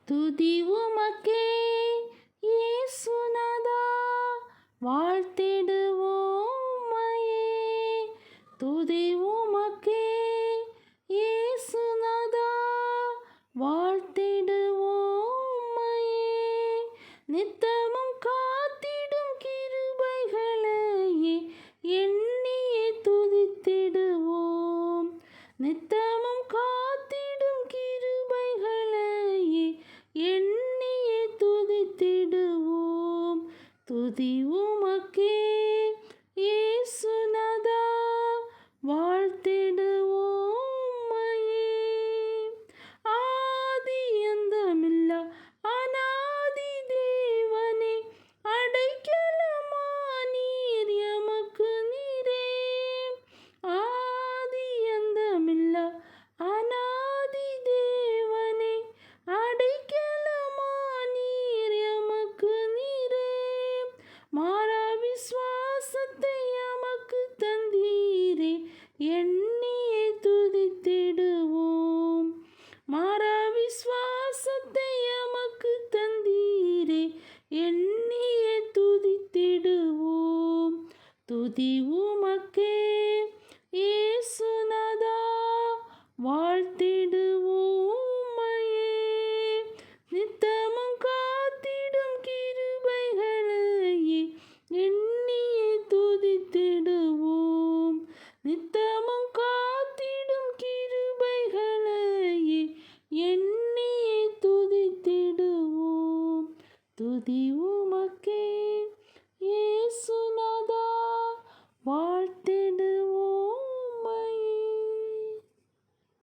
துதி உமக்கே இயேசுநாதா, வாழ்த்திடுவோம் உம்மையே. துதி உமக்கே இயேசுநாதா, வாழ்த்திடுவோம் உம்மையே. நித்தமும் காத்திடும் கிருபைகளையே எண்ணியே துதித்திடுவோம். நித்தமும் காத்திடும் கிருபைகளையே எண்ணியே துதித்திடுவோம். துதி உமக்கே இயேசுநாதா, வாழ்த்திடுவோம் உம்மையே. ஆதி அந்தமில்லா அநாதி தேவனே, அடைக்கலமானீர் எமக்கு நீரே. ஆதி அந்தமில்லா அநாதி தேவனே, அடைக்கலமானீர் எமக்கு நீரே. மாறா விசுவாசத்தை எமக்கு தந்தீரே, எண்ணியே துதித்திடுவோம். மாறா விசுவாசத்தை எமக்கு தந்தீரே, எண்ணியே துதித்திடுவோம். துதி உமக்கே இயேசுநாதா, வாழ்த்திடு